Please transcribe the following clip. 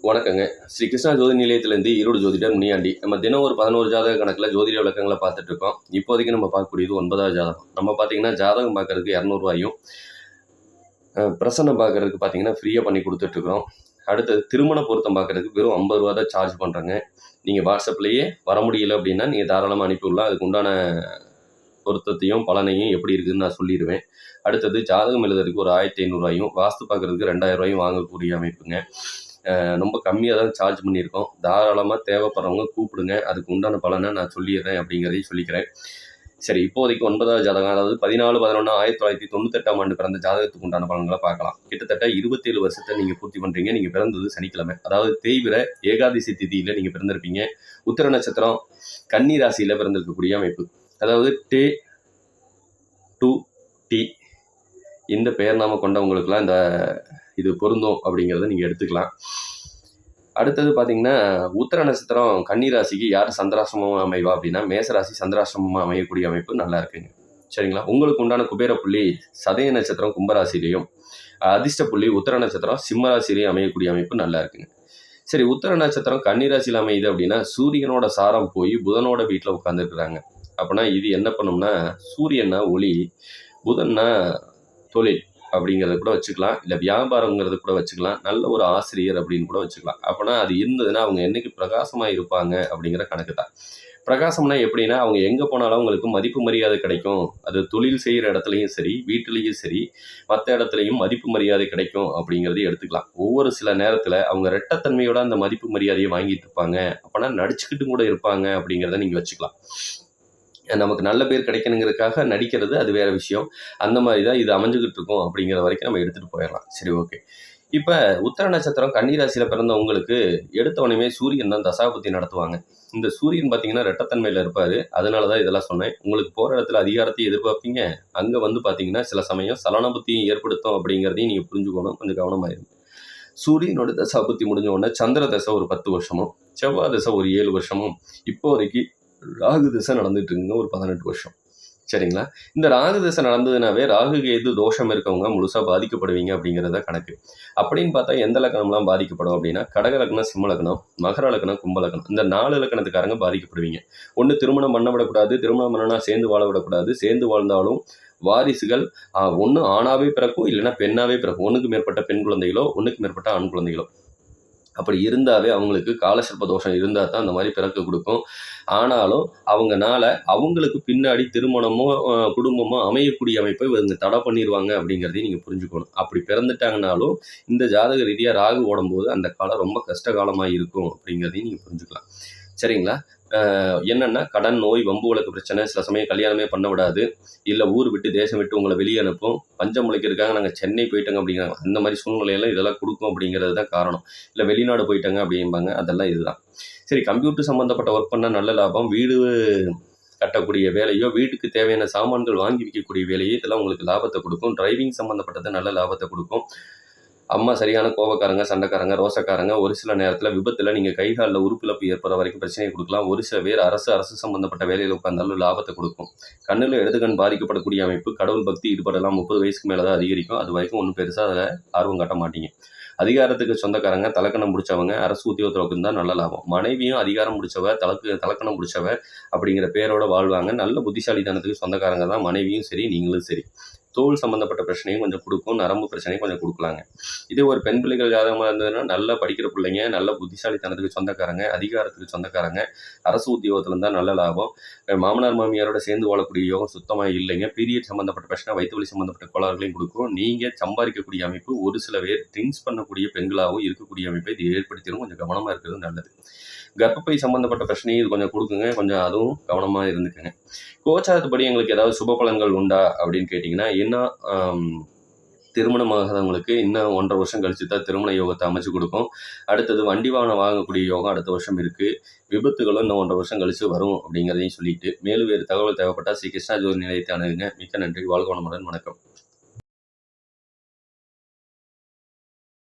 வணக்கங்க. ஸ்ரீ கிருஷ்ணா ஜோதி நிலையத்திலேருந்து ஈரோடு ஜோதிடர் முனியாண்டி. நம்ம தினம் ஒரு 11 ஜாதக கணக்கில் ஜோதிட விளக்கங்களை பார்த்துட்டு இருக்கோம். இப்போதைக்கு நம்ம பார்க்கக்கூடியது 9வது ஜாதகம். நம்ம பார்த்தீங்கன்னா ஜாதகம் பார்க்கறதுக்கு 200 பிரசன்னம் பார்க்கறதுக்கு பார்த்தீங்கன்னா ஃப்ரீயாக பண்ணி கொடுத்துட்ருக்கோம். அடுத்தது திருமண பொருத்தம் பார்க்கறதுக்கு வெறும் 50 தான் சார்ஜ் பண்ணுறேங்க. நீங்கள் வாட்ஸ்அப்லேயே வர முடியல அப்படின்னா நீங்கள் தாராளமாக அனுப்பிவிடலாம். அதுக்கு உண்டான பொருத்தத்தையும் பலனையும் எப்படி இருக்குதுன்னு நான் சொல்லிடுவேன். அடுத்தது ஜாதகம் எழுதுறதுக்கு ஒரு 1500 வாஸ்து பார்க்கறதுக்கு 2000 வாங்கக்கூடிய அமைப்புங்க. ரொம்ப கம்மியாக தான் சார்ஜ் பண்ணியிருக்கோம். தாராளமாக தேவைப்படுறவங்க கூப்பிடுங்க. அதுக்கு உண்டான பலனை நான் சொல்லிடுறேன் அப்படிங்கிறதையும் சொல்லிக்கிறேன். சரி, இப்போதைக்கு 9வது ஜாதகம், அதாவது 14/11/1998 பிறந்த ஜாதகத்துக்கு உண்டான பலன்களை பார்க்கலாம். கிட்டத்தட்ட 27 வருஷத்தை நீங்கள் பூர்த்தி பண்ணுறீங்க. நீங்கள் பிறந்தது சனிக்கிழமை, அதாவது தேய்பிற ஏகாதசி திதியில் நீங்கள் பிறந்திருப்பீங்க. உத்திர நட்சத்திரம் கன்னி ராசியில் பிறந்திருக்கக்கூடிய அமைப்பு, அதாவது டே டு டி இந்த பெயர் நாம கொண்டவங்களுக்குலாம் இந்த இது பொருந்தும் அப்படிங்கிறத நீங்கள் எடுத்துக்கலாம். அடுத்தது பார்த்தீங்கன்னா உத்திர நட்சத்திரம் கன்னி ராசிக்கு யார் சந்திராசிரமமாக அமைவா அப்படின்னா மேசராசி சந்திராசிரமமாக அமையக்கூடிய அமைப்பு நல்லா இருக்குங்க. சரிங்களா? உங்களுக்கு உண்டான குபேர புள்ளி சதய நட்சத்திரம் கும்பராசிலையும், அதிர்ஷ்ட புள்ளி உத்திர நட்சத்திரம் சிம்ம ராசிலையும் அமையக்கூடிய அமைப்பு நல்லா இருக்குங்க. சரி, உத்திர நட்சத்திரம் கன்னி ராசியில் அமையுது அப்படின்னா சூரியனோட சாரம் போய் புதனோட வீட்டில் உட்காந்துருக்குறாங்க. அப்படின்னா இது என்ன பண்ணும்னா சூரியன்னா ஒளி, புதன்னா தொழில் அப்படிங்கிறத கூட வச்சுக்கலாம், இல்லை வியாபாரங்கிறத கூட வச்சுக்கலாம், நல்ல ஒரு ஆசிரியர் அப்படின்னு கூட வச்சுக்கலாம். அப்படின்னா அது இருந்ததுன்னா அவங்க என்னைக்கு பிரகாசமாக இருப்பாங்க அப்படிங்கிற கணக்கு தான். பிரகாசம்னா எப்படின்னா அவங்க எங்கே போனாலும் அவங்களுக்கு மதிப்பு மரியாதை கிடைக்கும். அது தொழில் செய்கிற இடத்துலையும் சரி, வீட்டிலையும் சரி, மற்ற இடத்துலையும் மதிப்பு மரியாதை கிடைக்கும் அப்படிங்கிறதையும் எடுத்துக்கலாம். ஒவ்வொரு சில நேரத்தில் அவங்க ரெட்டத்தன்மையோட அந்த மதிப்பு மரியாதையை வாங்கிட்டு இருப்பாங்க. அப்படின்னா நடிச்சுக்கிட்டும் கூட இருப்பாங்க அப்படிங்கிறத நீங்கள் வச்சுக்கலாம். நமக்கு நல்ல பேர் கிடைக்கணுங்கிறதுக்காக நடிக்கிறது அது வேற விஷயம். அந்த மாதிரி தான் இது அமைஞ்சுக்கிட்டு இருக்கும் அப்படிங்கிற வரைக்கும் நம்ம எடுத்துகிட்டு போயிடலாம். சரி, ஓகே. இப்போ உத்திர நட்சத்திரம் கன்னி ராசியில் பிறந்தவங்களுக்கு எடுத்தவனையுமே சூரியன் தான் தசாபுத்தி நடத்துவாங்க. இந்த சூரியன் பார்த்தீங்கன்னா ரெட்டத்தன்மையில் இருப்பார். அதனால தான் இதெல்லாம் சொன்னேன். உங்களுக்கு போகிற இடத்துல அதிகாரத்தையும் எதிர்பார்ப்பீங்க, அங்கே வந்து பார்த்தீங்கன்னா சில சமயம் சலனபுத்தியும் ஏற்படுத்தும் அப்படிங்கிறதையும் நீங்கள் புரிஞ்சுக்கணும். கொஞ்சம் கவனமாயிருங்க. சூரியனோட தசாபுத்தி முடிஞ்ச உடனே சந்திர தசை ஒரு 10 வருஷமும், செவ்வாய் தசை ஒரு 7 வருஷமும், இப்போதைக்கு ராகு திசை நடந்துட்டு இருக்குங்க ஒரு 18 வருஷம். சரிங்களா? இந்த ராகு திசை நடந்ததுனாவே ராகு கேது தோஷம் இருக்கவங்க முழுசாக பாதிக்கப்படுவீங்க அப்படிங்கிறத கணக்கு. அப்படின்னு பார்த்தா எந்த லக்கணம்லாம் பாதிக்கப்படும் அப்படின்னா கடக லக்னம், சிம்ம லக்னம், மகர லக்னம், கும்ப லக்னம், இந்த 4 லக்கணத்துக்காரங்க பாதிக்கப்படுவீங்க. ஒன்று திருமணம் பண்ண விடக்கூடாது, திருமணம் பண்ணனா சேர்ந்து வாழ விடக்கூடாது, சேர்ந்து வாழ்ந்தாலும் வாரிசுகள் ஒன்று ஆணாவே பிறக்கும், இல்லைன்னா பெண்ணாவே பிறக்கும். ஒன்றுக்கு மேற்பட்ட பெண் குழந்தைகளோ ஒன்றுக்கு மேற்பட்ட ஆண் குழந்தைகளோ. அப்படி இருந்தாவே அவங்களுக்கு காலசர்ப்ப தோஷம் இருந்தால் தான் அந்த மாதிரி பிறக்க கொடுக்கும். ஆனாலும் அவங்கனால அவங்களுக்கு பின்னாடி திருமணமோ குடும்பமோ அமையக்கூடிய அமைப்பை இவங்க தடை பண்ணிடுவாங்க அப்படிங்கிறதையும் நீங்கள் புரிஞ்சுக்கணும். அப்படி பிறந்துட்டாங்கனாலும் இந்த ஜாதக ரீதியாக ராகு ஓடும்போது அந்த காலம் ரொம்ப கஷ்ட காலமாக இருக்கும் அப்படிங்கிறதையும் நீங்கள் புரிஞ்சுக்கலாம். சரிங்களா? என்னென்னா கடன், நோய், வம்பு வழக்கு பிரச்சனை, சில சமயம் கல்யாணமே பண்ண விடாது, இல்லை ஊர் விட்டு தேசம் விட்டு உங்களை வெளியே அனுப்பும், பஞ்சம் முளைக்கிறதுக்காக நாங்கள் சென்னை போயிட்டோங்க அப்படிங்கிறாங்க. அந்த மாதிரி சூழ்நிலையெல்லாம் இதெல்லாம் கொடுக்கும் அப்படிங்கிறது தான் காரணம். இல்லை வெளிநாடு போயிட்டாங்க அப்படிம்பாங்க, அதெல்லாம் இதுதான். சரி, கம்ப்யூட்டர் சம்மந்தப்பட்ட ஒர்க் பண்ணால் நல்ல லாபம், வீடு கட்டக்கூடிய வேலையோ வீட்டுக்கு தேவையான சாமான்கள் வாங்கி விற்கக்கூடிய வேலையோ இதெல்லாம் உங்களுக்கு லாபத்தை கொடுக்கும். டிரைவிங் சம்மந்தப்பட்டது நல்ல லாபத்தை கொடுக்கும். அம்மா சரியான கோபக்காரங்க, சண்டைக்காரங்க, ரோசக்காரங்க. ஒரு சில நேரத்தில் விபத்தில் நீங்கள் கைகாலில் உறுப்பிழப்பு ஏற்படுற வரைக்கும் பிரச்சனையை கொடுக்கலாம். ஒரு சில பேர் அரசு சம்மந்தப்பட்ட வேலையில் உட்கார்ந்தாலும் லாபத்தை கொடுக்கும். கண்ணில் இடதுகண் பாதிக்கப்படக்கூடிய அமைப்பு, கடவுள் பக்தி ஈடுபடலாம். 30 வயசுக்கு மேலே தான் அதிகரிக்கும். அது வரைக்கும் ஒன்றும் பெருசாக அதில் ஆர்வம் காட்ட மாட்டீங்க. அதிகாரத்துக்கு சொந்தக்காரங்க, தலக்கணம் முடிச்சவங்க, அரசு உத்தியோகத்தில் தான் நல்ல லாபம். மனைவியும் அதிகாரம் முடிச்சவ, தலக்கணம் முடிச்சவ அப்படிங்கிற பேரோட வாழ்வாங்க. நல்ல புத்திசாலித்தனத்துக்கு சொந்தக்காரங்க தான் மனைவியும் சரி, நீங்களும் சரி. தோல் சம்மந்தப்பட்ட பிரச்சனையும் கொஞ்சம் கொடுக்கும், நரம்பு பிரச்சனையும் கொஞ்சம் கொடுக்கலாங்க. இதே ஒரு பெண் பிள்ளைகள் ஜாதகமாக இருந்ததுன்னா நல்லா படிக்கிற பிள்ளைங்க, நல்ல புத்திசாலித்தனத்துக்கு சொந்தக்காரங்க, அதிகாரத்துக்கு சொந்தக்காரங்க, அரசு உத்தியோகத்தில் இருந்தால் நல்ல லாபம். மாமனார் மாமியாரோட சேர்ந்து வாழக்கூடிய யோகம் சுத்தமாக இல்லைங்க. பீரியட் சம்மந்தப்பட்ட பிரச்சனை, வயிற்று வலி சம்மந்தப்பட்ட கோளாறுகளையும் கொடுக்கும். நீங்கள் சம்பாதிக்கக்கூடிய அமைப்பு ஒரு சில பேர் ட்ரிங்க்ஸ் பண்ணக்கூடிய பெண்களாகவும் இருக்கக்கூடிய அமைப்பை இது ஏற்படுத்திடும். கொஞ்சம் கவனமாக இருக்கிறது நல்லது. கர்ப்பப்பை சம்மந்தப்பட்ட பிரச்சனையும் இது கொஞ்சம் கொடுக்குங்க, கொஞ்சம் அதுவும் கவனமாக இருந்துக்குங்க. கோச்சாரத்துப்படி எங்களுக்கு ஏதாவது சுப பலன்கள் உண்டா அப்படின்னு கேட்டிங்கன்னா, இன்னும் திருமணமாகாதவங்களுக்கு இன்னும் 1.5 வருஷம் கழிச்சு தான் திருமண யோகத்தை அமைச்சு கொடுக்கும். அடுத்தது வண்டி வாகனம் வாங்கக்கூடிய யோகம் அடுத்த வருஷம் இருக்குது. விபத்துகளும் இன்னும் 1.5 வருஷம் கழிச்சு வரும் அப்படிங்கிறதையும் சொல்லிட்டு, மேலும் வேறு தகவல் தேவைப்பட்டால் ஸ்ரீ கிருஷ்ணா ஜோதி நிலையத்தை அணுகுங்க. மிக்க நன்றி. வாழ்க வளமுடன். வணக்கம்.